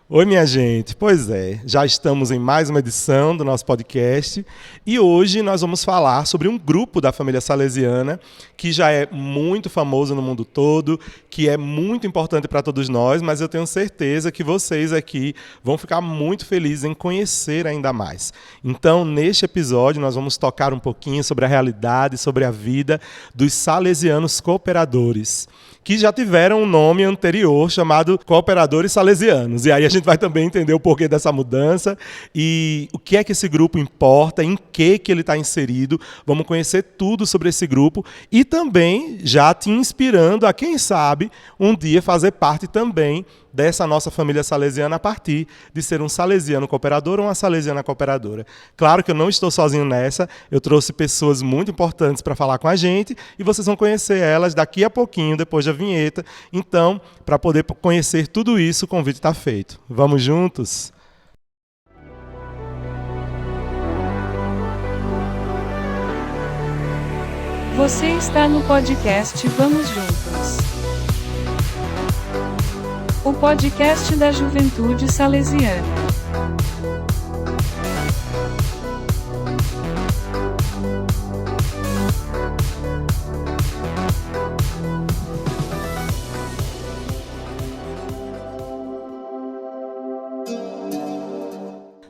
Oi, minha gente. Pois é, já estamos em mais uma edição do nosso podcast e hoje nós vamos falar sobre um grupo da família salesiana que já é muito famoso no mundo todo, que é muito importante para todos nós, mas eu tenho certeza que vocês aqui vão ficar muito felizes em conhecer ainda mais. Então, neste episódio, nós vamos tocar um pouquinho sobre a realidade, sobre a vida dos salesianos cooperadores, que já tiveram um nome anterior chamado Cooperadores Salesianos. E aí a gente vai também entender o porquê dessa mudança e o que é que esse grupo importa, em que ele está inserido. Vamos conhecer tudo sobre esse grupo e também já te inspirando a, quem sabe, um dia fazer parte também dessa nossa família salesiana a partir de ser um salesiano cooperador ou uma salesiana cooperadora. Claro que eu não estou sozinho nessa, eu trouxe pessoas muito importantes para falar com a gente e vocês vão conhecer elas daqui a pouquinho, depois da vinheta. Então, para poder conhecer tudo isso, o convite está feito. Vamos juntos? Você está no podcast Vamos Juntos. O podcast da Juventude Salesiana.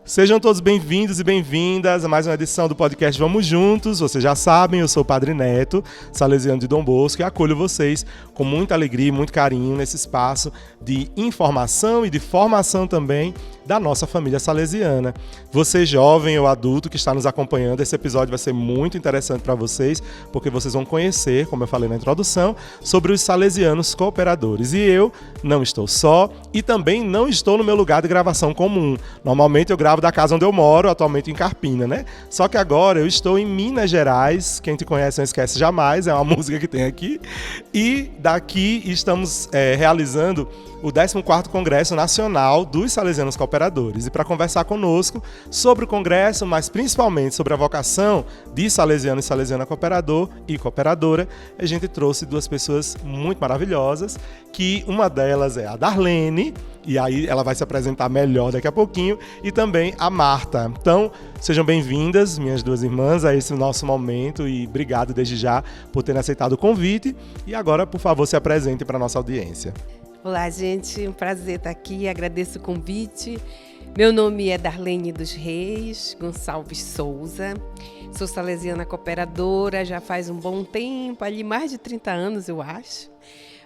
Sejam todos bem-vindos e bem-vindas a mais uma edição do podcast Vamos Juntos. Vocês já sabem, eu sou o Padre Neto, salesiano de Dom Bosco, e acolho vocês com muita alegria e muito carinho nesse espaço de informação e de formação também da nossa família salesiana. Você jovem ou adulto que está nos acompanhando, esse episódio vai ser muito interessante para vocês, porque vocês vão conhecer, como eu falei na introdução, sobre os salesianos cooperadores. E eu não estou só e também não estou no meu lugar de gravação comum. Normalmente eu gravo da casa onde eu moro, atualmente em Carpina, né? Só que agora eu estou em Minas Gerais, quem te conhece não esquece jamais, é uma música que tem aqui. E daqui estamos realizando o 14º Congresso Nacional dos Salesianos Cooperadores. E para conversar conosco sobre o Congresso, mas principalmente sobre a vocação de salesiano e salesiana cooperador e cooperadora, a gente trouxe duas pessoas muito maravilhosas, que uma delas é a Darlene, e aí ela vai se apresentar melhor daqui a pouquinho, e também a Marta. Então, sejam bem-vindas, minhas duas irmãs, a esse nosso momento, e obrigado desde já por terem aceitado o convite. E agora, por favor, se apresentem para a nossa audiência. Olá, gente, um prazer estar aqui, agradeço o convite. Meu nome é Darlene dos Reis Gonçalves Souza, sou salesiana cooperadora, já faz um bom tempo, ali mais de 30 anos eu acho.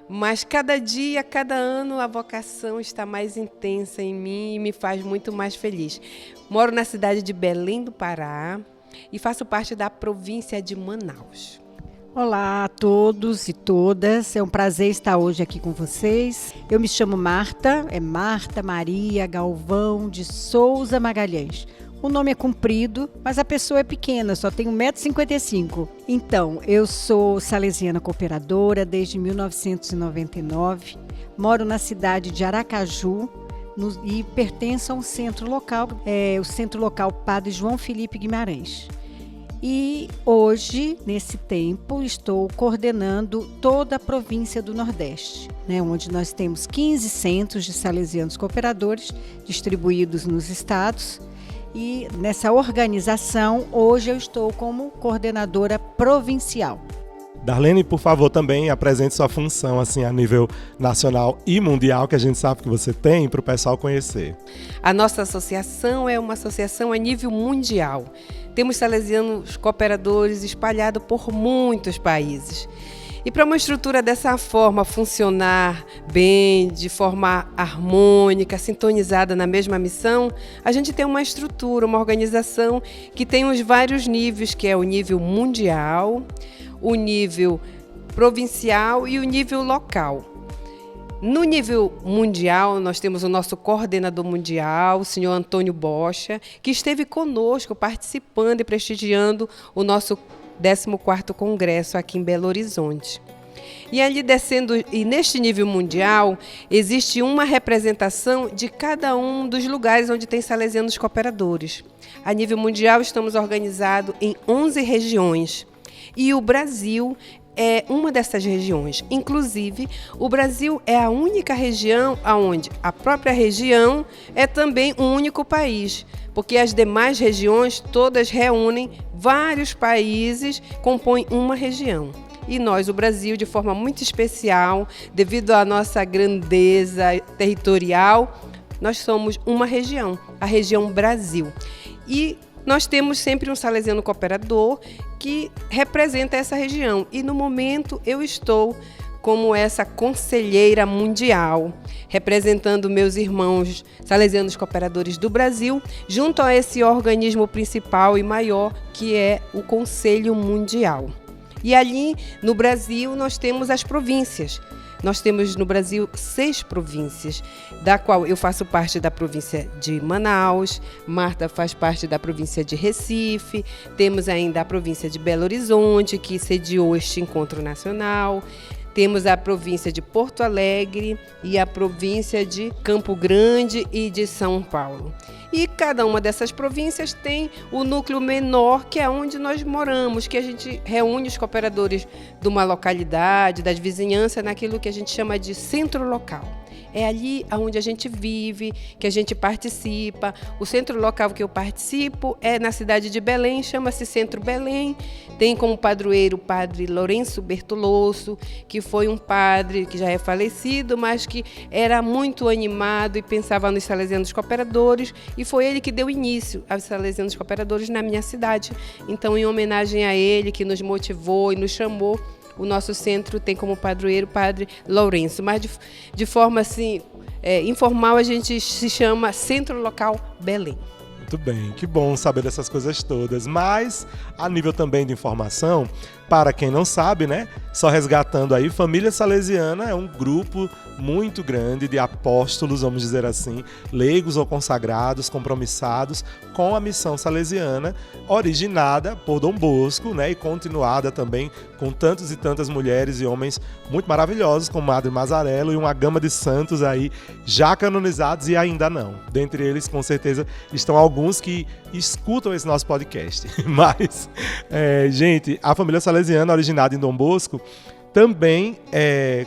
Mas cada dia, cada ano, a vocação está mais intensa em mim e me faz muito mais feliz. Moro na cidade de Belém do Pará e faço parte da província de Manaus. Olá a todos e todas, é um prazer estar hoje aqui com vocês. Eu me chamo Marta, é Marta Maria Galvão de Souza Magalhães. O nome é comprido, mas a pessoa é pequena, só tem 1,55 m. Então, eu sou salesiana cooperadora desde 1999, moro na cidade de Aracaju e pertenço a um centro local, o Centro Local Padre João Felipe Guimarães. E hoje, nesse tempo, estou coordenando toda a província do Nordeste, onde nós temos 15 centros de salesianos cooperadores distribuídos nos estados. E nessa organização, hoje eu estou como coordenadora provincial. Darlene, por favor, também apresente sua função assim, a nível nacional e mundial, que a gente sabe que você tem, para o pessoal conhecer. A nossa associação é uma associação a nível mundial. Temos salesianos cooperadores espalhados por muitos países. E para uma estrutura dessa forma funcionar bem, de forma harmônica, sintonizada na mesma missão, a gente tem uma estrutura, uma organização que tem os vários níveis, que é o nível mundial, o nível provincial e o nível local. No nível mundial, nós temos o nosso coordenador mundial, o senhor Antônio Bocha, que esteve conosco participando e prestigiando o nosso 14º Congresso aqui em Belo Horizonte. E ali descendo, e neste nível mundial, existe uma representação de cada um dos lugares onde tem salesianos cooperadores. A nível mundial, estamos organizados em 11 regiões. E o Brasil é uma dessas regiões. Inclusive, o Brasil é a única região onde a própria região é também um único país, porque as demais regiões todas reúnem vários países, compõem uma região. E nós, o Brasil, de forma muito especial, devido à nossa grandeza territorial, nós somos uma região, a região Brasil. E nós temos sempre um salesiano cooperador que representa essa região. E no momento eu estou como essa conselheira mundial, representando meus irmãos salesianos cooperadores do Brasil, junto a esse organismo principal e maior, que é o Conselho Mundial. E ali no Brasil nós temos as províncias. Nós temos no Brasil 6 províncias, da qual eu faço parte da província de Manaus, Marta faz parte da província de Recife, temos ainda a província de Belo Horizonte, que sediou este encontro nacional, temos a província de Porto Alegre e a província de Campo Grande e de São Paulo. E cada uma dessas províncias tem o núcleo menor, que é onde nós moramos, que a gente reúne os cooperadores de uma localidade, das vizinhanças, naquilo que a gente chama de centro local. É ali onde a gente vive, que a gente participa. O centro local que eu participo é na cidade de Belém, chama-se Centro Belém. Tem como padroeiro o padre Lourenço Bertoloso, que foi um padre que já é falecido, mas que era muito animado e pensava nos salesianos cooperadores, e foi ele que deu início aos salesianos cooperadores na minha cidade. Então, em homenagem a ele, que nos motivou e nos chamou, o nosso centro tem como padroeiro o padre Lourenço, mas de forma assim, informal a gente se chama Centro Local Belém. Muito bem, que bom saber dessas coisas todas, mas a nível também de informação, para quem não sabe, né, só resgatando aí, Família Salesiana é um grupo muito grande de apóstolos, vamos dizer assim, leigos ou consagrados, compromissados com a missão salesiana, originada por Dom Bosco, né, e continuada também com tantas e tantas mulheres e homens muito maravilhosos, como Madre Mazarello e uma gama de santos aí já canonizados e ainda não. Dentre eles, com certeza, estão alguns que escutam esse nosso podcast. Mas, gente, a Família Salesiana, originada em Dom Bosco, também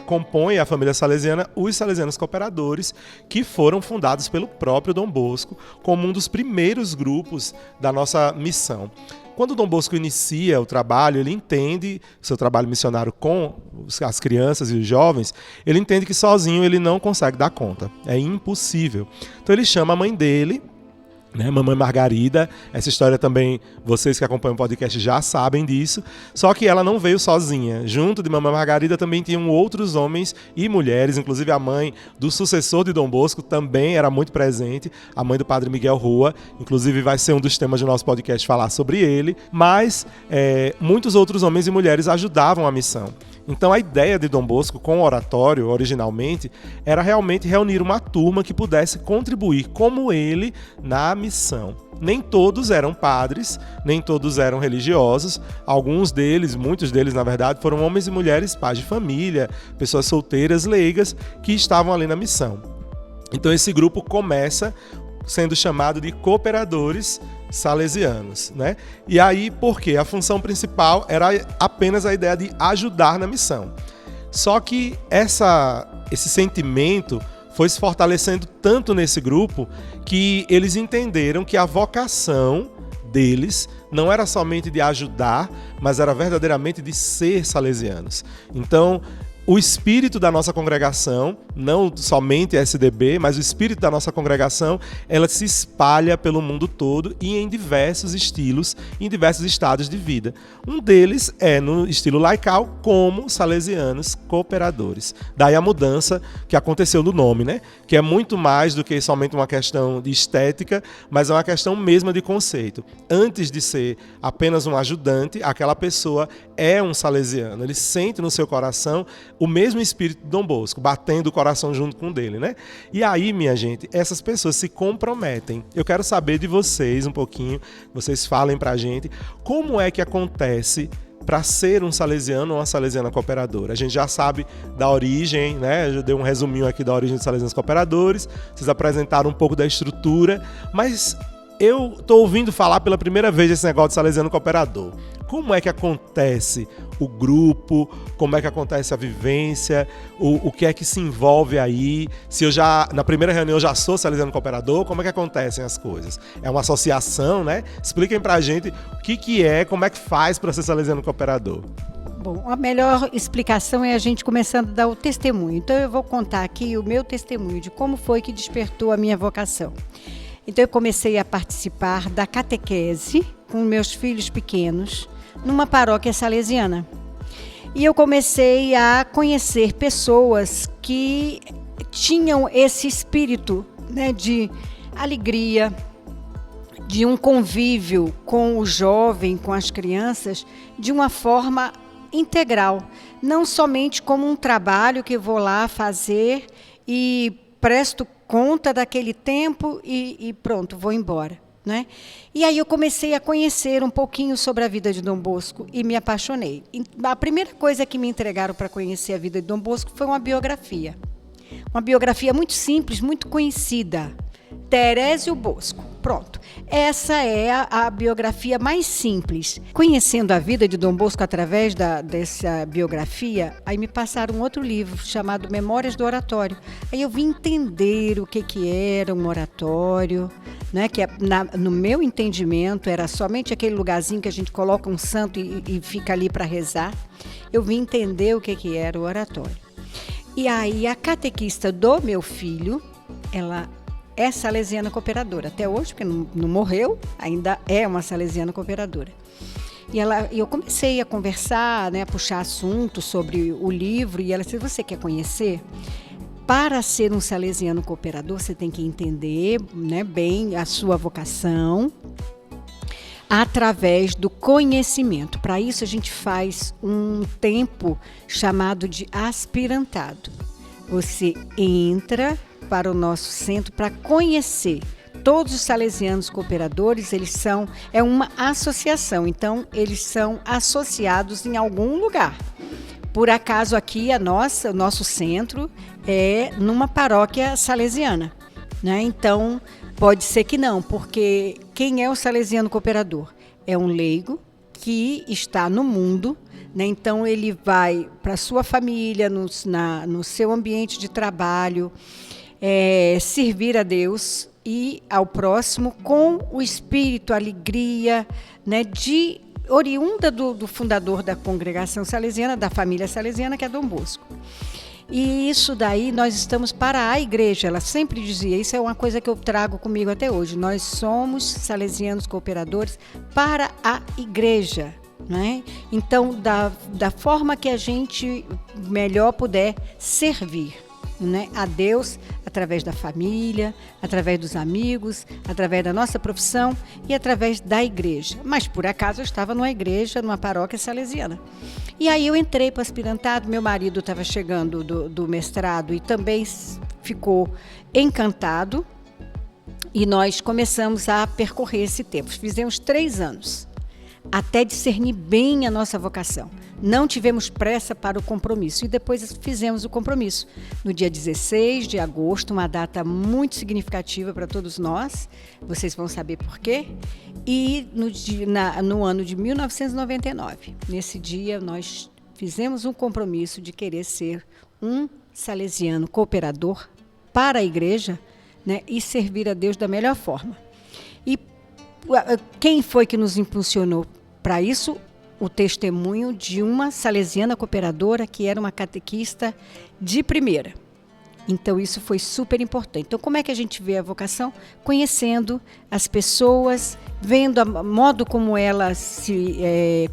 compõe a família salesiana os salesianos cooperadores, que foram fundados pelo próprio Dom Bosco como um dos primeiros grupos da nossa missão. Quando Dom Bosco inicia o trabalho, ele entende o seu trabalho missionário com as crianças e os jovens, ele entende que sozinho ele não consegue dar conta, é impossível. Então ele chama a mãe dele, né, Mamãe Margarida. Essa história também, vocês que acompanham o podcast já sabem disso, só que ela não veio sozinha. Junto de Mamãe Margarida também tinham outros homens e mulheres, inclusive a mãe do sucessor de Dom Bosco também era muito presente, a mãe do padre Miguel Rua, inclusive vai ser um dos temas do nosso podcast falar sobre ele, mas muitos outros homens e mulheres ajudavam a missão. Então a ideia de Dom Bosco com o oratório, originalmente, era realmente reunir uma turma que pudesse contribuir como ele na missão. Nem todos eram padres, nem todos eram religiosos, alguns deles, muitos deles na verdade, foram homens e mulheres, pais de família, pessoas solteiras, leigas, que estavam ali na missão. Então esse grupo começa sendo chamado de cooperadores salesianos, né? E aí, por quê? A função principal era apenas a ideia de ajudar na missão. Só que esse sentimento foi se fortalecendo tanto nesse grupo que eles entenderam que a vocação deles não era somente de ajudar, mas era verdadeiramente de ser salesianos. Então, o espírito da nossa congregação, não somente SDB, mas o espírito da nossa congregação, ela se espalha pelo mundo todo e em diversos estilos, em diversos estados de vida. Um deles é no estilo laical, como salesianos cooperadores. Daí a mudança que aconteceu no nome, né? Que é muito mais do que somente uma questão de estética, mas é uma questão mesmo de conceito. Antes de ser apenas um ajudante, aquela pessoa é um salesiano. Ele sente no seu coração o mesmo espírito de Dom Bosco, batendo o coração junto com o dele, né? E aí, minha gente, essas pessoas se comprometem. Eu quero saber de vocês um pouquinho, vocês falem pra gente, como é que acontece para ser um salesiano ou uma salesiana cooperadora. A gente já sabe da origem, né? Eu já dei um resuminho aqui da origem dos salesianos cooperadores, vocês apresentaram um pouco da estrutura, mas eu tô ouvindo falar pela primeira vez desse negócio de Salesiano Cooperador. Como é que acontece o grupo? Como é que acontece a vivência? O que é que se envolve aí? Se eu já, na primeira reunião, eu já sou Salesiano Cooperador, como é que acontecem as coisas? É uma associação, né? Expliquem pra gente o que é, como é que faz para ser Salesiano Cooperador. Bom, a melhor explicação é a gente começando a dar o testemunho. Então eu vou contar aqui o meu testemunho de como foi que despertou a minha vocação. Então eu comecei a participar da catequese com meus filhos pequenos numa paróquia salesiana. E eu comecei a conhecer pessoas que tinham esse espírito, né, de alegria, de um convívio com o jovem, com as crianças, de uma forma integral, não somente como um trabalho que vou lá fazer e presto conta daquele tempo e pronto, vou embora, né? E aí eu comecei a conhecer um pouquinho sobre a vida de Dom Bosco e me apaixonei. A primeira coisa que me entregaram para conhecer a vida de Dom Bosco foi uma biografia muito simples, muito conhecida, Terésio Bosco. Pronto. Essa é a biografia mais simples. Conhecendo a vida de Dom Bosco através dessa biografia, aí me passaram um outro livro chamado Memórias do Oratório. Aí eu vim entender o que era um oratório, né? Que no meu entendimento era somente aquele lugarzinho que a gente coloca um santo e fica ali para rezar. Eu vim entender o que era o oratório. E aí a catequista do meu filho, ela é salesiana cooperadora, até hoje, porque não morreu, ainda é uma salesiana cooperadora. E eu comecei a conversar, né, a puxar assunto sobre o livro, e ela disse, você quer conhecer? Para ser um salesiano cooperador, você tem que entender, né, bem a sua vocação, através do conhecimento. Para isso, a gente faz um tempo chamado de aspirantado. Você entra para o nosso centro para conhecer todos os salesianos cooperadores. É uma associação, então eles são associados em algum lugar. Por acaso aqui o nosso centro é numa paróquia salesiana, né? Então pode ser que não, porque quem é o salesiano cooperador? É um leigo que está no mundo, né? Então ele vai para a sua família, no seu ambiente de trabalho, servir a Deus e ao próximo com o espírito, a alegria, né, oriunda do fundador da congregação salesiana, da família salesiana, que é Dom Bosco. E isso daí nós estamos para a igreja. Ela sempre dizia, isso é uma coisa que eu trago comigo até hoje, nós somos salesianos cooperadores para a igreja, né? Então, da forma que a gente melhor puder servir, né, a Deus, através da família, através dos amigos, através da nossa profissão e através da igreja. Mas, por acaso, eu estava numa igreja, numa paróquia salesiana. E aí eu entrei para o aspirantado, meu marido estava chegando do mestrado e também ficou encantado. E nós começamos a percorrer esse tempo. Fizemos 3 anos, até discernir bem a nossa vocação. Não tivemos pressa para o compromisso e depois fizemos o compromisso. No dia 16 de agosto, uma data muito significativa para todos nós, vocês vão saber por quê, e no ano de 1999. Nesse dia, nós fizemos um compromisso de querer ser um salesiano cooperador para a igreja, né, e servir a Deus da melhor forma. E quem foi que nos impulsionou para isso? O testemunho de uma salesiana cooperadora que era uma catequista de primeira. Então, isso foi super importante. Então, como é que a gente vê a vocação? Conhecendo as pessoas, vendo o modo como elas se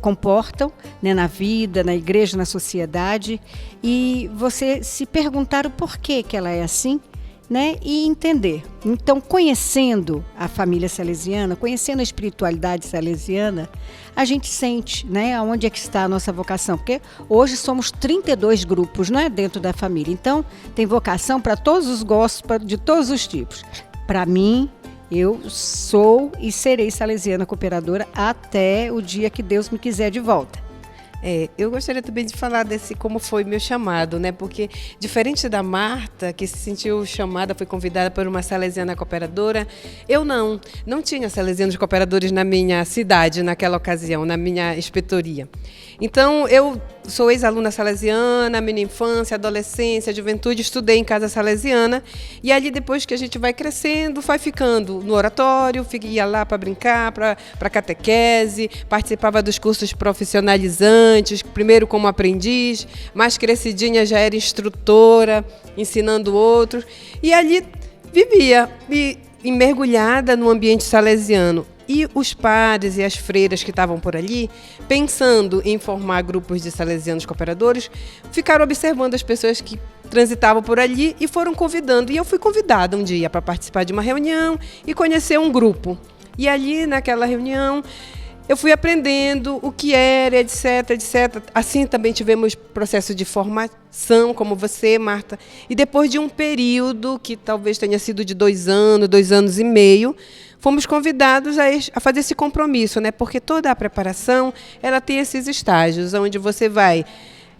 comportam, né, na vida, na igreja, na sociedade, e você se perguntar o porquê que ela é assim, né, e entender. Então, conhecendo a família salesiana, conhecendo a espiritualidade salesiana, a gente sente, né, aonde é que está a nossa vocação, porque hoje somos 32 grupos, não é, dentro da família. Então, tem vocação para todos os gostos, de todos os tipos. Para mim, eu sou e serei salesiana cooperadora até o dia que Deus me quiser de volta. Eu gostaria também de falar desse como foi meu chamado, né? Porque diferente da Marta, que se sentiu chamada, foi convidada por uma salesiana cooperadora, eu não tinha salesianos cooperadores na minha cidade naquela ocasião, na minha inspetoria. Então, eu sou ex-aluna salesiana, minha infância, adolescência, juventude, estudei em casa salesiana, e ali depois que a gente vai crescendo, vai ficando no oratório, ia lá para brincar, para catequese, participava dos cursos profissionalizantes, primeiro como aprendiz, mais crescidinha já era instrutora, ensinando outros, e ali vivia, mergulhada no ambiente salesiano. E os padres e as freiras que estavam por ali, pensando em formar grupos de salesianos cooperadores, ficaram observando as pessoas que transitavam por ali e foram convidando. E eu fui convidada um dia para participar de uma reunião e conhecer um grupo. E ali, naquela reunião, eu fui aprendendo o que era, etc, etc. Assim também tivemos processo de formação, como você, Marta. E depois de um período, que talvez tenha sido de 2 anos e meio, fomos convidados a fazer esse compromisso, né? Porque toda a preparação ela tem esses estágios, onde você vai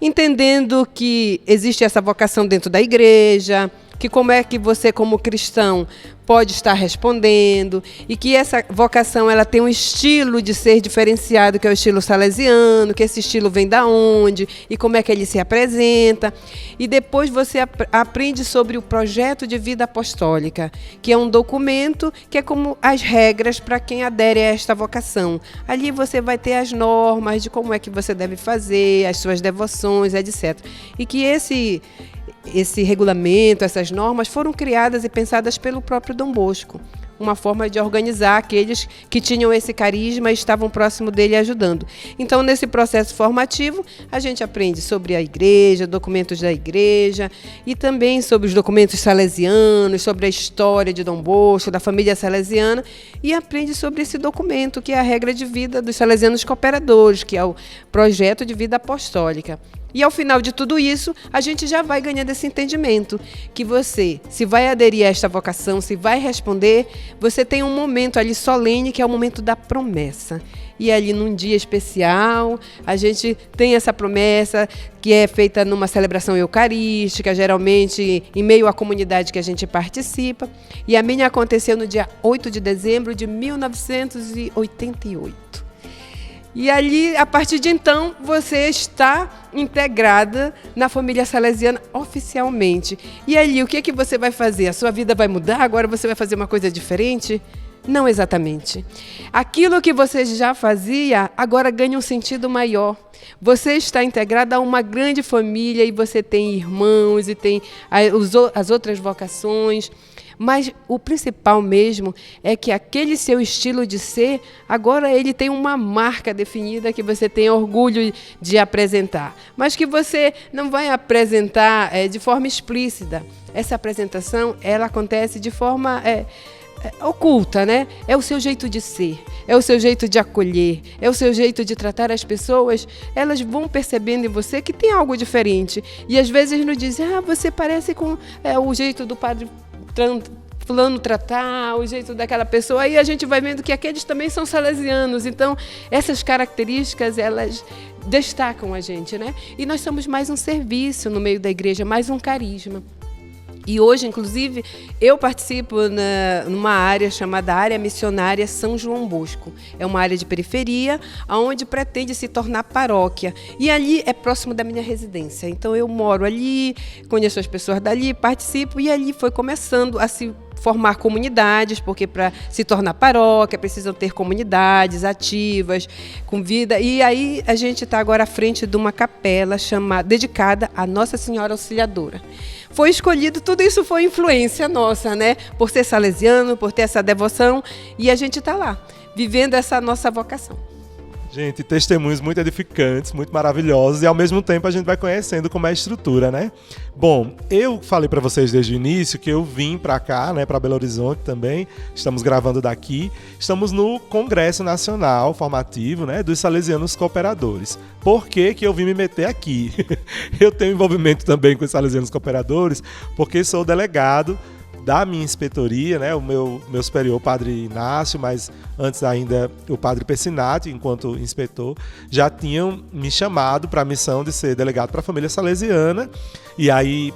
entendendo que existe essa vocação dentro da igreja, que como é que você, como cristão, pode estar respondendo, e que essa vocação ela tem um estilo de ser diferenciado, que é o estilo salesiano, que esse estilo vem da onde, e como é que ele se apresenta. E depois você aprende sobre o projeto de vida apostólica, que é um documento que é como as regras para quem adere a esta vocação. Ali você vai ter as normas de como é que você deve fazer, as suas devoções, etc. E que esse regulamento, essas normas foram criadas e pensadas pelo próprio Dom Bosco. Uma forma de organizar aqueles que tinham esse carisma e estavam próximo dele ajudando. Então, nesse processo formativo, a gente aprende sobre a igreja, documentos da igreja, e também sobre os documentos salesianos, sobre a história de Dom Bosco, da família salesiana, e aprende sobre esse documento, que é a regra de vida dos salesianos cooperadores, que é o projeto de vida apostólica. E ao final de tudo isso, a gente já vai ganhando esse entendimento que você, se vai aderir a esta vocação, se vai responder, você tem um momento ali solene, que é o momento da promessa. E ali num dia especial, a gente tem essa promessa que é feita numa celebração eucarística, geralmente em meio à comunidade que a gente participa. E a minha aconteceu no dia 8 de dezembro de 1988. E ali, a partir de então, você está integrada na família salesiana oficialmente. E ali, o que você vai fazer? A sua vida vai mudar? Agora você vai fazer uma coisa diferente? Não exatamente. Aquilo que você já fazia, agora ganha um sentido maior. Você está integrada a uma grande família e você tem irmãos e tem as outras vocações. Mas o principal mesmo é que aquele seu estilo de ser, agora ele tem uma marca definida que você tem orgulho de apresentar. Mas que você não vai apresentar de forma explícita. Essa apresentação, ela acontece de forma oculta, né? É o seu jeito de ser, é o seu jeito de acolher, é o seu jeito de tratar as pessoas. Elas vão percebendo em você que tem algo diferente. E às vezes nos dizem, você parece com o jeito do padre fulano tratar, o jeito daquela pessoa. Aí a gente vai vendo que aqueles também são salesianos. Então, essas características, elas destacam a gente, né? E nós somos mais um serviço no meio da igreja, mais um carisma. E hoje, inclusive, eu participo numa área chamada Área Missionária São João Bosco. É uma área de periferia, onde pretende se tornar paróquia. E ali é próximo da minha residência. Então, eu moro ali, conheço as pessoas dali, participo, e ali foi começando a se formar comunidades, porque para se tornar paróquia precisam ter comunidades ativas, com vida. E aí a gente está agora à frente de uma capela dedicada a Nossa Senhora Auxiliadora. Foi escolhido, tudo isso foi influência nossa, né? Por ser salesiano, por ter essa devoção, e a gente está lá, vivendo essa nossa vocação. Gente, testemunhos muito edificantes, muito maravilhosos, e ao mesmo tempo a gente vai conhecendo como é a estrutura, né? Bom, eu falei para vocês desde o início que eu vim para cá, né, para Belo Horizonte também. Estamos gravando daqui. Estamos no Congresso Nacional Formativo, né, dos Salesianos Cooperadores. Por que eu vim me meter aqui? Eu tenho envolvimento também com os Salesianos Cooperadores, porque sou delegado da minha inspetoria, né? O meu superior, o padre Inácio, mas antes ainda o padre Pessinati, enquanto inspetor, já tinham me chamado para a missão de ser delegado para a família salesiana. E aí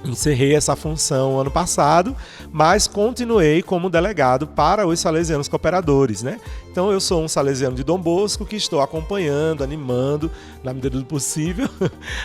encerrei essa função ano passado, mas continuei como delegado para os salesianos cooperadores, né? Então eu sou um salesiano de Dom Bosco que estou acompanhando, animando, na medida do possível,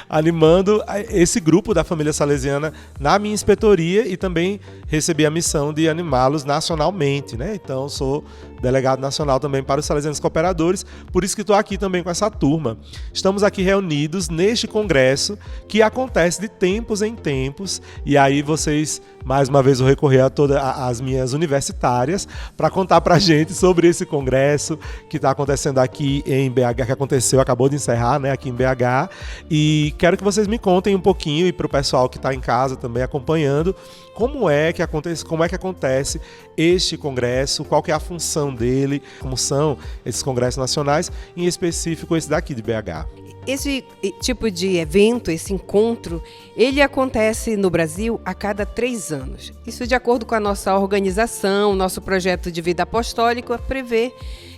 animando esse grupo da família salesiana na minha inspetoria e também recebi a missão de animá-los nacionalmente, né? Então sou delegado nacional também para os salesianos cooperadores, por isso que estou aqui também com essa turma. Estamos aqui reunidos neste congresso que acontece de tempos em tempos, e aí vocês, mais uma vez, vou recorrer a todas as minhas universitárias para contar para a gente sobre esse congresso que está acontecendo aqui em BH, que aconteceu, acabou de encerrar, né, aqui em BH, e quero que vocês me contem um pouquinho, e para o pessoal que está em casa também acompanhando, como é que acontece este congresso, qual que é a função dele, como são esses congressos nacionais, em específico esse daqui de BH. Esse tipo de evento, esse encontro, ele acontece no Brasil a cada 3 anos. Isso de acordo com a nossa organização, nosso projeto de vida apostólica prevê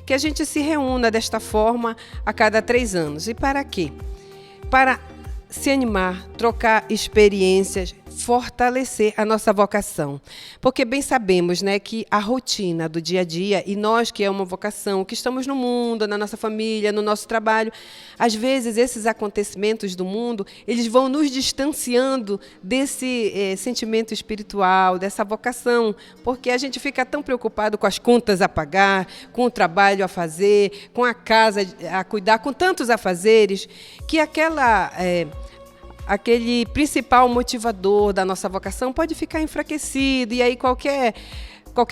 que a gente se reúna desta forma a cada 3 anos. E para quê? Para se animar, trocar experiências, fortalecer a nossa vocação. Porque bem sabemos, né, que a rotina do dia a dia, e nós que é uma vocação, que estamos no mundo, na nossa família, no nosso trabalho, às vezes esses acontecimentos do mundo, eles vão nos distanciando desse sentimento espiritual, dessa vocação, porque a gente fica tão preocupado com as contas a pagar, com o trabalho a fazer, com a casa a cuidar, com tantos afazeres, que aquele principal motivador da nossa vocação pode ficar enfraquecido, e aí qualquer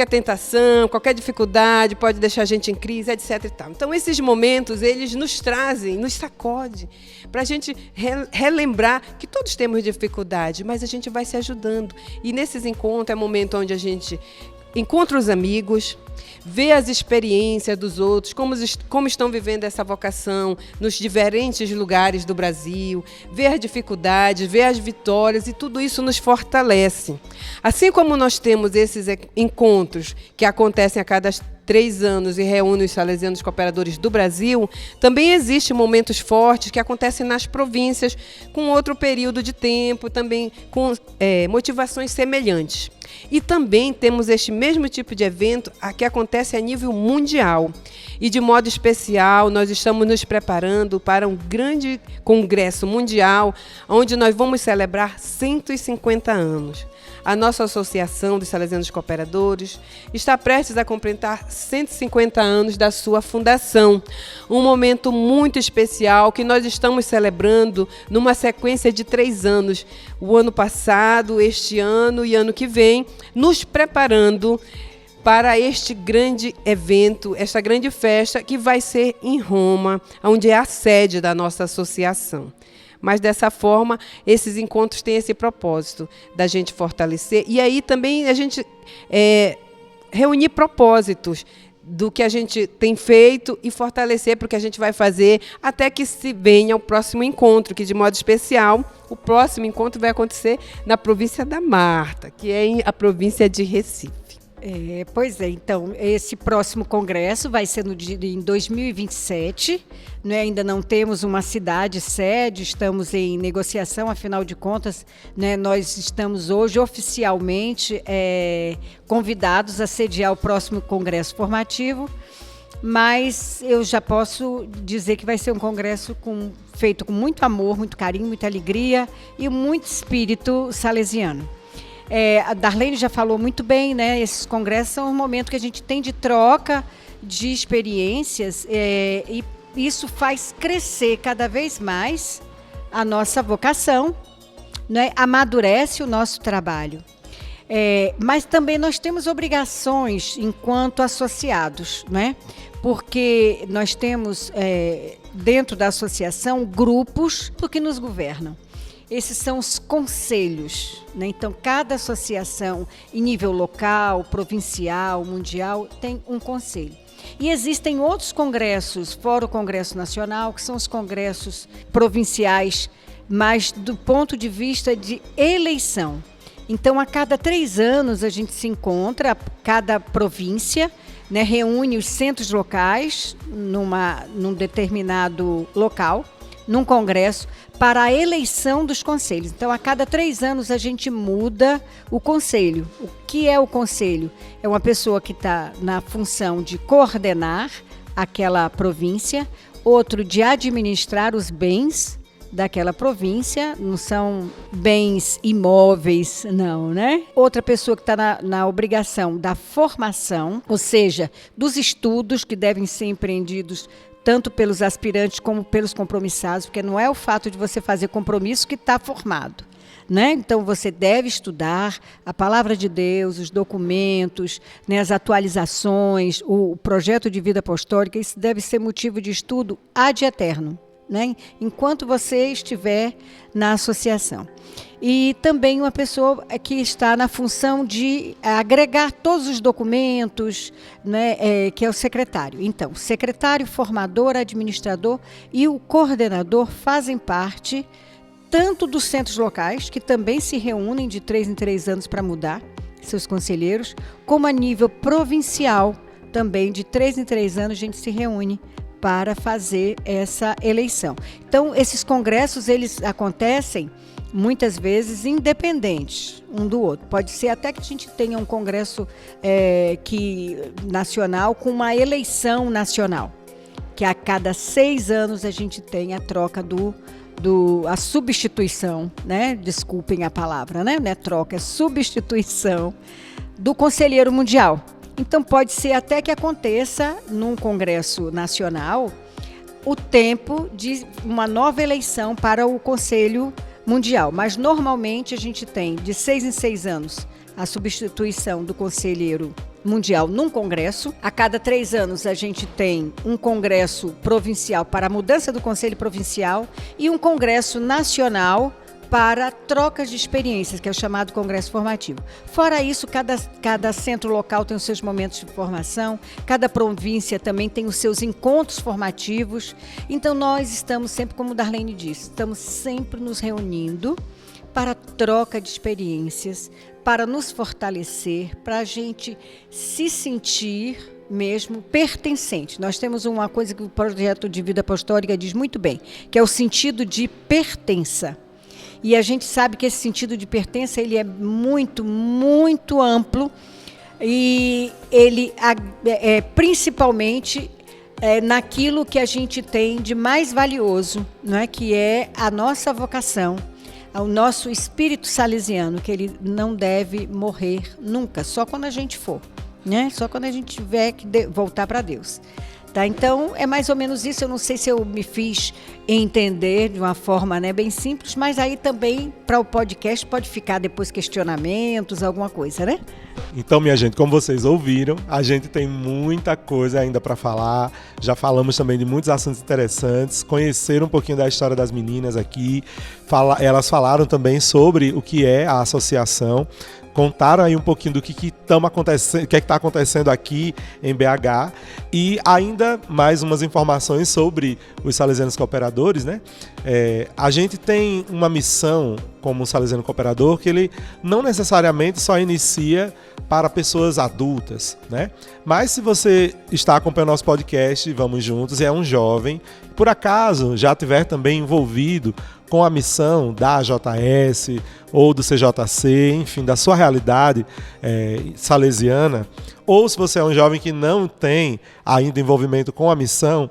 tentação, qualquer dificuldade pode deixar a gente em crise, etc. E tal. Então, esses momentos, eles nos trazem, nos sacodem, para a gente relembrar que todos temos dificuldade, mas a gente vai se ajudando. E nesses encontros é o momento onde a gente encontra os amigos, vê as experiências dos outros, como estão vivendo essa vocação nos diferentes lugares do Brasil, vê as dificuldades, vê as vitórias, e tudo isso nos fortalece. Assim como nós temos esses encontros que acontecem a cada 3 anos e reúnem os salesianos cooperadores do Brasil, também existem momentos fortes que acontecem nas províncias com outro período de tempo, também com motivações semelhantes. E também temos este mesmo tipo de evento que acontece a nível mundial. E, de modo especial, nós estamos nos preparando para um grande congresso mundial, onde nós vamos celebrar 150 anos. A nossa Associação dos Salesianos Cooperadores está prestes a completar 150 anos da sua fundação. Um momento muito especial que nós estamos celebrando numa sequência de 3 anos. O ano passado, este ano e ano que vem, nos preparando para este grande evento, esta grande festa que vai ser em Roma, onde é a sede da nossa associação. Mas, dessa forma, esses encontros têm esse propósito da gente fortalecer. E aí também a gente reunir propósitos do que a gente tem feito e fortalecer para o que a gente vai fazer até que se venha o próximo encontro, que, de modo especial, o próximo encontro vai acontecer na província da Marta, que é a província de Recife. Pois é, então, esse próximo congresso vai ser em 2027, né? Ainda não temos uma cidade sede, estamos em negociação, afinal de contas, né, nós estamos hoje oficialmente convidados a sediar o próximo congresso formativo, mas eu já posso dizer que vai ser um congresso feito com muito amor, muito carinho, muita alegria e muito espírito salesiano. A Darlene já falou muito bem, né? Esses congressos são um momento que a gente tem de troca de experiências e isso faz crescer cada vez mais a nossa vocação, né? Amadurece o nosso trabalho. Mas também nós temos obrigações enquanto associados, né? Porque nós temos dentro da associação grupos que nos governam. Esses são os conselhos, né? Então, cada associação, em nível local, provincial, mundial, tem um conselho. E existem outros congressos, fora o Congresso Nacional, que são os congressos provinciais, mas do ponto de vista de eleição. Então, a cada 3 anos, a gente se encontra, cada província, né, reúne os centros locais num determinado local, num congresso, para a eleição dos conselhos. Então, a cada 3 anos, a gente muda o conselho. O que é o conselho? É uma pessoa que está na função de coordenar aquela província, outro de administrar os bens daquela província, não são bens imóveis, não, né? Outra pessoa que está na obrigação da formação, ou seja, dos estudos que devem ser empreendidos tanto pelos aspirantes como pelos compromissados, porque não é o fato de você fazer compromisso que está formado, né? Então, você deve estudar a palavra de Deus, os documentos, né, as atualizações, o projeto de vida apostólica. Isso deve ser motivo de estudo ad eterno, né? Enquanto você estiver na associação. E também uma pessoa que está na função de agregar todos os documentos, né, que é o secretário. Então, secretário, formador, administrador e o coordenador fazem parte tanto dos centros locais, que também se reúnem de 3 em 3 anos para mudar seus conselheiros, como a nível provincial, também de 3 em 3 anos a gente se reúne para fazer essa eleição. Então, esses congressos, eles acontecem muitas vezes independentes um do outro. Pode ser até que a gente tenha um congresso nacional com uma eleição nacional, que a cada 6 anos a gente tem a troca a substituição, né? Desculpem a palavra, né? Não é troca, é substituição do conselheiro mundial. Então, pode ser até que aconteça num congresso nacional o tempo de uma nova eleição para o Conselho Mundial. Mas, normalmente, a gente tem de 6 em 6 anos a substituição do conselheiro mundial num congresso. A cada 3 anos, a gente tem um congresso provincial para a mudança do Conselho Provincial e um congresso nacional para trocas de experiências, que é o chamado congresso formativo. Fora isso, cada centro local tem os seus momentos de formação, cada província também tem os seus encontros formativos. Então, nós estamos sempre, como Darlene disse, estamos sempre nos reunindo para troca de experiências, para nos fortalecer, para a gente se sentir mesmo pertencente. Nós temos uma coisa que o projeto de vida apostólica diz muito bem, que é o sentido de pertença. E a gente sabe que esse sentido de pertença, ele é muito, muito amplo e ele é principalmente naquilo que a gente tem de mais valioso, não é? Que é a nossa vocação, o nosso espírito salesiano, que ele não deve morrer nunca, só quando a gente for, né? Só quando a gente tiver que voltar para Deus. Tá, então, é mais ou menos isso. Eu não sei se eu me fiz entender de uma forma, né, bem simples, mas aí também, para o podcast, pode ficar depois questionamentos, alguma coisa, né? Então, minha gente, como vocês ouviram, a gente tem muita coisa ainda para falar. Já falamos também de muitos assuntos interessantes, conheceram um pouquinho da história das meninas aqui. Elas falaram também sobre o que é a associação. Contaram aí um pouquinho do que está acontecendo aqui em BH e ainda mais umas informações sobre os Salesianos Cooperadores, né? A gente tem uma missão como Salesiano Cooperador que ele não necessariamente só inicia para pessoas adultas, né? Mas se você está acompanhando nosso podcast, Vamos Juntos, e é um jovem, por acaso já estiver também envolvido com a missão da AJS ou do CJC, enfim, da sua realidade salesiana, ou se você é um jovem que não tem ainda envolvimento com a missão,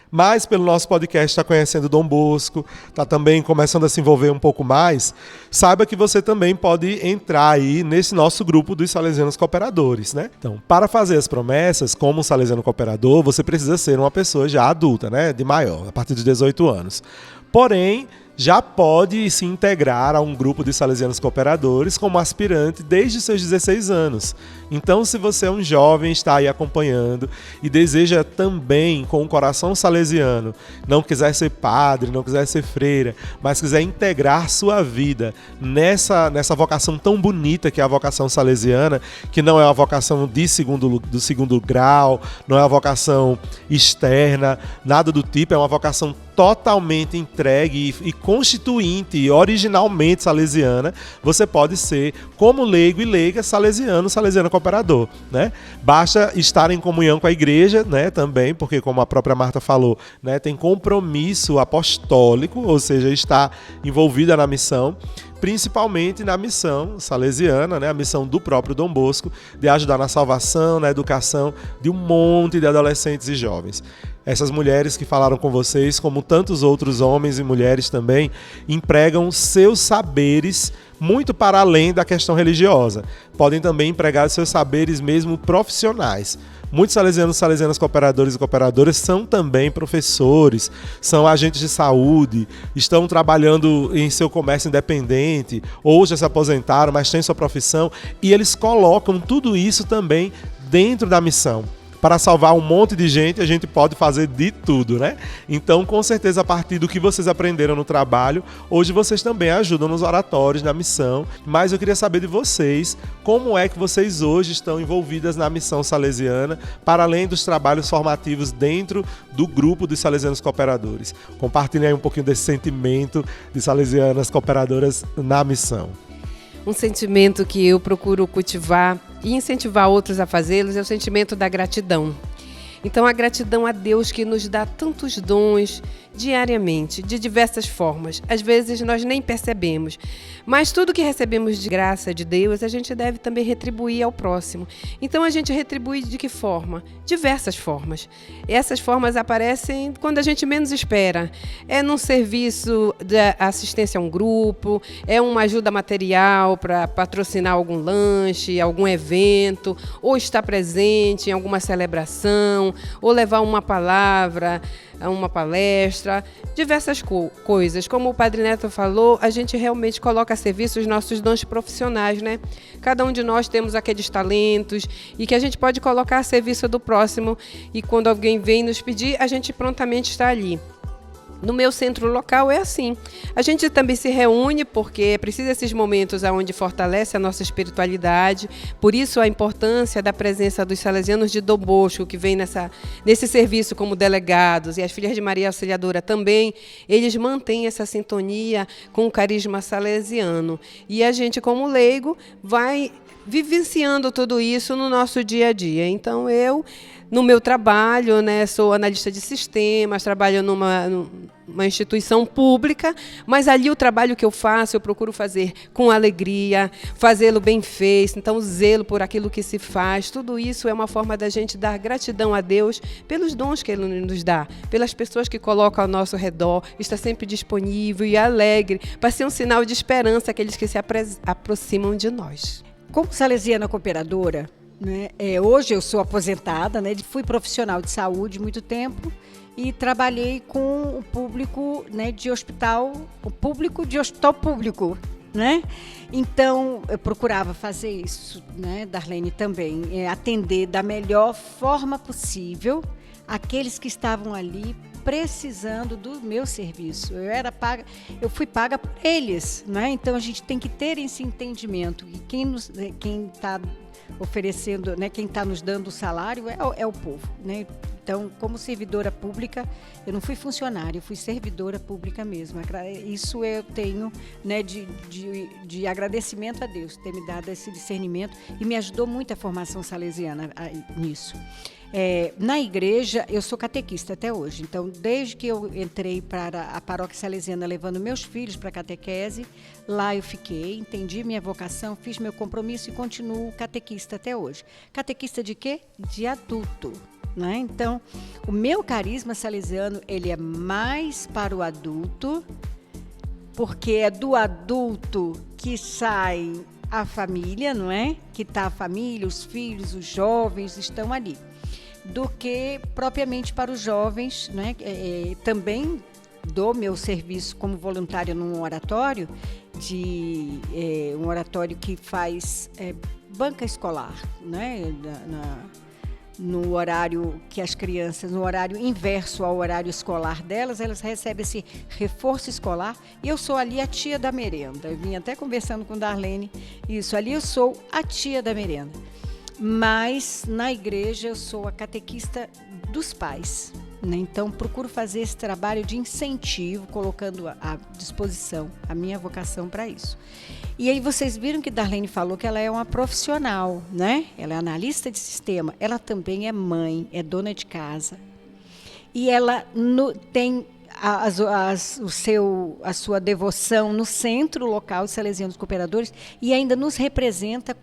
mas pelo nosso podcast está conhecendo Dom Bosco, está também começando a se envolver um pouco mais, saiba que você também pode entrar aí nesse nosso grupo dos Salesianos Cooperadores, né? Então, para fazer as promessas como um Salesiano Cooperador, você precisa ser uma pessoa já adulta, né? De maior, a partir de 18 anos. Porém, já pode se integrar a um grupo de Salesianos Cooperadores como aspirante desde os seus 16 anos. Então, se você é um jovem, está aí acompanhando e deseja também, com o coração salesiano, não quiser ser padre, não quiser ser freira, mas quiser integrar sua vida nessa vocação tão bonita que é a vocação salesiana, que não é uma vocação do segundo grau, não é uma vocação externa, nada do tipo, é uma vocação totalmente entregue e constituinte, originalmente salesiana, você pode ser, como leigo e leiga, salesiano cooperador, né? Basta estar em comunhão com a igreja, né, também, porque como a própria Marta falou, né, tem compromisso apostólico, ou seja, está envolvida na missão, principalmente na missão salesiana, né, a missão do próprio Dom Bosco, de ajudar na salvação, na educação de um monte de adolescentes e jovens. Essas mulheres que falaram com vocês, como tantos outros homens e mulheres também, empregam seus saberes muito para além da questão religiosa. Podem também empregar seus saberes mesmo profissionais. Muitos salesianos e salesianas cooperadores e cooperadoras são também professores, são agentes de saúde, estão trabalhando em seu comércio independente, ou já se aposentaram, mas têm sua profissão, e eles colocam tudo isso também dentro da missão. Para salvar um monte de gente, a gente pode fazer de tudo, né? Então, com certeza, a partir do que vocês aprenderam no trabalho, hoje vocês também ajudam nos oratórios, na missão. Mas eu queria saber de vocês, como é que vocês hoje estão envolvidas na missão salesiana, para além dos trabalhos formativos dentro do grupo dos salesianos cooperadores. Compartilhem aí um pouquinho desse sentimento de salesianas cooperadoras na missão. Um sentimento que eu procuro cultivar e incentivar outros a fazê-los é o sentimento da gratidão. Então, a gratidão a Deus que nos dá tantos dons diariamente, de diversas formas. Às vezes nós nem percebemos, mas tudo que recebemos de graça de Deus, a gente deve também retribuir ao próximo. Então, a gente retribui de que forma? Diversas formas. Essas formas aparecem quando a gente menos espera. É num serviço de assistência a um grupo, é uma ajuda material para patrocinar algum lanche, algum evento, ou estar presente em alguma celebração, ou levar uma palavra, uma palestra, diversas coisas. Como o Padre Neto falou, a gente realmente coloca a serviço os nossos dons profissionais, né? Cada um de nós temos aqueles talentos e que a gente pode colocar a serviço do próximo, e quando alguém vem nos pedir, a gente prontamente está ali. No meu centro local é assim. A gente também se reúne porque é preciso esses momentos onde fortalece a nossa espiritualidade. Por isso a importância da presença dos salesianos de Dom Bosco, que vem nesse serviço como delegados, e as Filhas de Maria Auxiliadora também. Eles mantêm essa sintonia com o carisma salesiano. E a gente, como leigo, vai vivenciando tudo isso no nosso dia a dia. Então, no meu trabalho, né, sou analista de sistemas, trabalho numa instituição pública, mas ali o trabalho que eu faço, eu procuro fazer com alegria, fazê-lo bem feito, então zelo por aquilo que se faz. Tudo isso é uma forma da gente dar gratidão a Deus pelos dons que Ele nos dá, pelas pessoas que colocam ao nosso redor, está sempre disponível e alegre, para ser um sinal de esperança àqueles que se aproximam de nós. Como salesiana cooperadora, né, hoje eu sou aposentada, né, fui profissional de saúde muito tempo e trabalhei com o público, né, de hospital público, né? Então eu procurava fazer isso, né, Darlene também, atender da melhor forma possível aqueles que estavam ali precisando do meu serviço. Eu fui paga por eles, né? Então a gente tem que ter esse entendimento e quem está oferecendo, né, quem está nos dando o salário é o povo, né? Então, como servidora pública, eu não fui funcionária, eu fui servidora pública mesmo. Isso eu tenho, né, de agradecimento a Deus, ter me dado esse discernimento e me ajudou muito a formação salesiana nisso. Na igreja, eu sou catequista até hoje. Então, desde que eu entrei para a paróquia salesiana levando meus filhos para a catequese, lá eu fiquei, entendi minha vocação, fiz meu compromisso e continuo catequista até hoje. Catequista de quê? De adulto. Né? Então, o meu carisma salesiano, ele é mais para o adulto, porque é do adulto que sai a família, não é? Que está a família, os filhos, os jovens estão ali, do que propriamente para os jovens, né? Também dou meu serviço como voluntária num oratório, um oratório que faz banca escolar, né? No horário que as crianças, no horário inverso ao horário escolar delas, elas recebem esse reforço escolar, e eu sou ali a tia da merenda. Eu vim até conversando com Darlene, isso, ali eu sou a tia da merenda. Mas na igreja eu sou a catequista dos pais, né? Então, procuro fazer esse trabalho de incentivo, colocando à disposição a minha vocação para isso. E aí vocês viram que Darlene falou que ela é uma profissional, né? Ela é analista de sistema, ela também é mãe, é dona de casa. E ela tem a sua devoção no Centro Local de Salesianos Cooperadores e ainda nos representa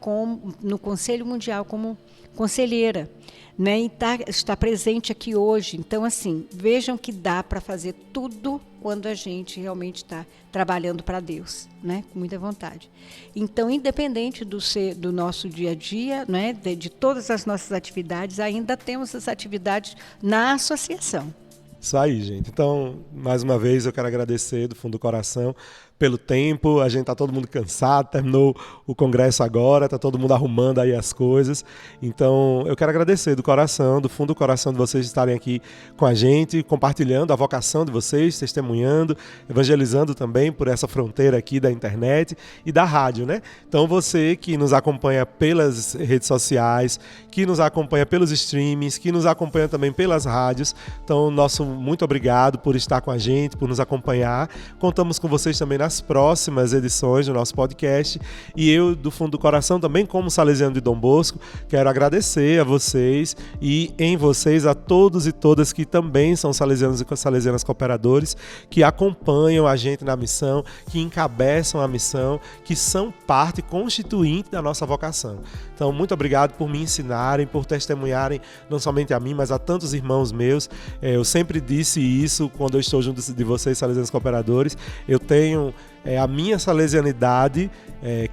no Conselho Mundial como conselheira, né? E está presente aqui hoje. Então, assim, vejam que dá para fazer tudo quando a gente realmente está trabalhando para Deus, né? Com muita vontade. Então, independente do nosso dia a dia, né? De todas as nossas atividades, ainda temos as atividades na associação. Isso aí, gente. Então, mais uma vez, eu quero agradecer do fundo do coração pelo tempo. A gente está todo mundo cansado, terminou o congresso agora, está todo mundo arrumando aí as coisas. Então, eu quero agradecer do coração, do fundo do coração de vocês estarem aqui com a gente, compartilhando a vocação de vocês, testemunhando, evangelizando também por essa fronteira aqui da internet e da rádio, né? Então, você que nos acompanha pelas redes sociais, que nos acompanha pelos streamings, que nos acompanha também pelas rádios, então, nosso muito obrigado por estar com a gente, por nos acompanhar. Contamos com vocês também nas próximas edições do nosso podcast. E eu, do fundo do coração, também como salesiano de Dom Bosco, quero agradecer a vocês e em vocês a todos e todas que também são salesianos e salesianas cooperadores, que acompanham a gente na missão, que encabeçam a missão, que são parte constituinte da nossa vocação. Então, muito obrigado por me ensinarem, por testemunharem não somente a mim, mas a tantos irmãos meus. Eu sempre disse isso quando eu estou junto de vocês, salesianos cooperadores. Eu tenho a minha salesianidade,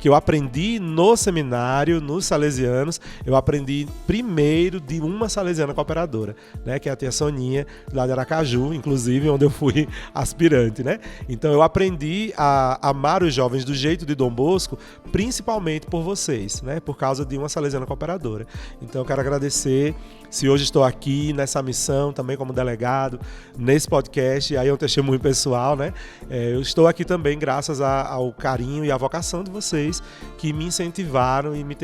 que eu aprendi no seminário, nos salesianos, eu aprendi primeiro de uma salesiana cooperadora, né, que é a tia Soninha, lá de Aracaju, inclusive, onde eu fui aspirante, né? Então eu aprendi a amar os jovens do jeito de Dom Bosco, principalmente por vocês, né, por causa de uma salesiana cooperadora. Então eu quero agradecer, se hoje estou aqui nessa missão, também como delegado, nesse podcast, aí é um testemunho pessoal, né? Eu estou aqui também graças ao carinho e à vocação de vocês, que me incentivaram e me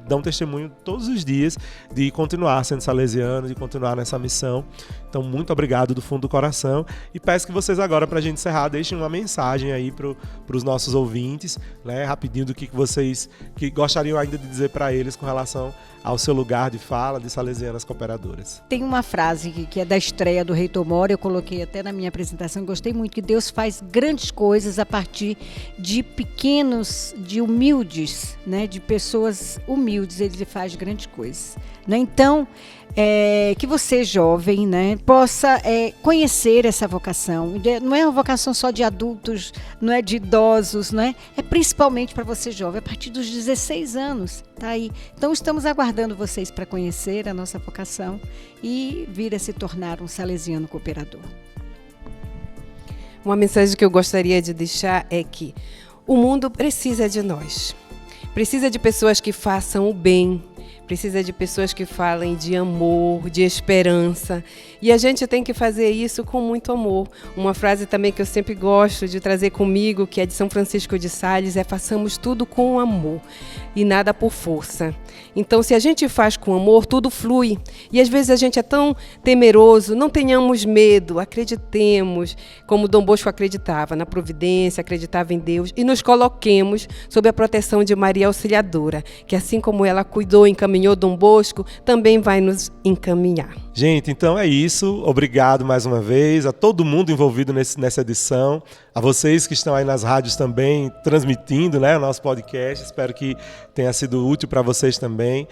dão testemunho todos os dias de continuar sendo salesiano, de continuar nessa missão. Então, muito obrigado do fundo do coração e peço que vocês agora, para a gente encerrar, deixem uma mensagem aí para os nossos ouvintes, né, rapidinho do que vocês que gostariam ainda de dizer para eles com relação ao seu lugar de fala de salesianas cooperadoras. Tem uma frase que é da estreia do Reitor Mora, eu coloquei até na minha apresentação, gostei muito, que Deus faz grandes coisas a partir de pequenos, de humildes, né, de pessoas humildes, Ele faz grandes coisas, né? Então, que você, jovem, né, possa conhecer essa vocação. Não é uma vocação só de adultos, não é de idosos, né? É principalmente para você, jovem, a partir dos 16 anos. Tá aí. Então, estamos aguardando vocês para conhecer a nossa vocação e vir a se tornar um salesiano cooperador. Uma mensagem que eu gostaria de deixar é que o mundo precisa de nós. Precisa de pessoas que façam o bem. Precisa de pessoas que falem de amor, de esperança. E a gente tem que fazer isso com muito amor. Uma frase também que eu sempre gosto de trazer comigo, que é de São Francisco de Sales, é: façamos tudo com amor e nada por força. Então, se a gente faz com amor, tudo flui. E às vezes a gente é tão temeroso, não tenhamos medo, acreditemos, como Dom Bosco acreditava, na providência, acreditava em Deus, e nos coloquemos sob a proteção de Maria Auxiliadora, que assim como ela cuidou e encaminhou Dom Bosco, também vai nos encaminhar. Gente, então é isso. Obrigado mais uma vez a todo mundo envolvido nessa edição, a vocês que estão aí nas rádios também transmitindo, né, o nosso podcast. Espero que tenha sido útil para vocês também.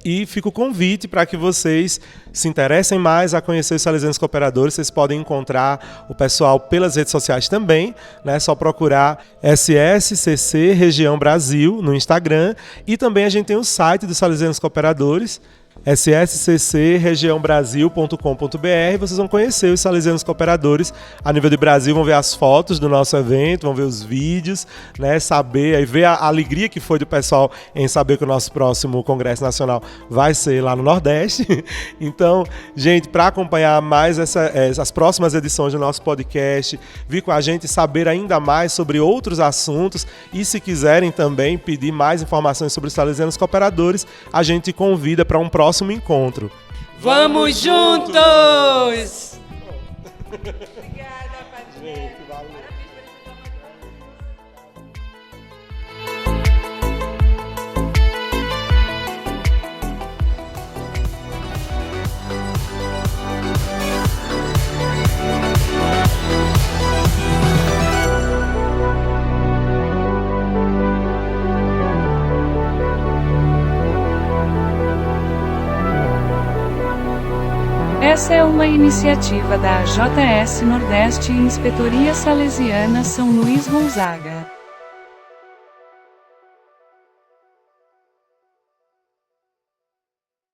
E fica o convite para que vocês se interessem mais a conhecer os salesianos cooperadores. Vocês podem encontrar o pessoal pelas redes sociais também, né? É só procurar SSCC Região Brasil no Instagram, e também a gente tem o site dos salesianos cooperadores, ssccregiãobrasil.com.br. Vocês vão conhecer os salesianos cooperadores a nível de Brasil, vão ver as fotos do nosso evento, vão ver os vídeos, né, saber, aí ver a alegria que foi do pessoal em saber que o nosso próximo Congresso Nacional vai ser lá no Nordeste. Então, gente, para acompanhar mais as próximas edições do nosso podcast, vir com a gente, saber ainda mais sobre outros assuntos, e se quiserem também pedir mais informações sobre os salesianos cooperadores, a gente convida para um próximo encontro. Vamos juntos! Obrigada, Padrinho. Gente, valeu. Essa é uma iniciativa da AJS Nordeste e Inspetoria Salesiana São Luís Gonzaga.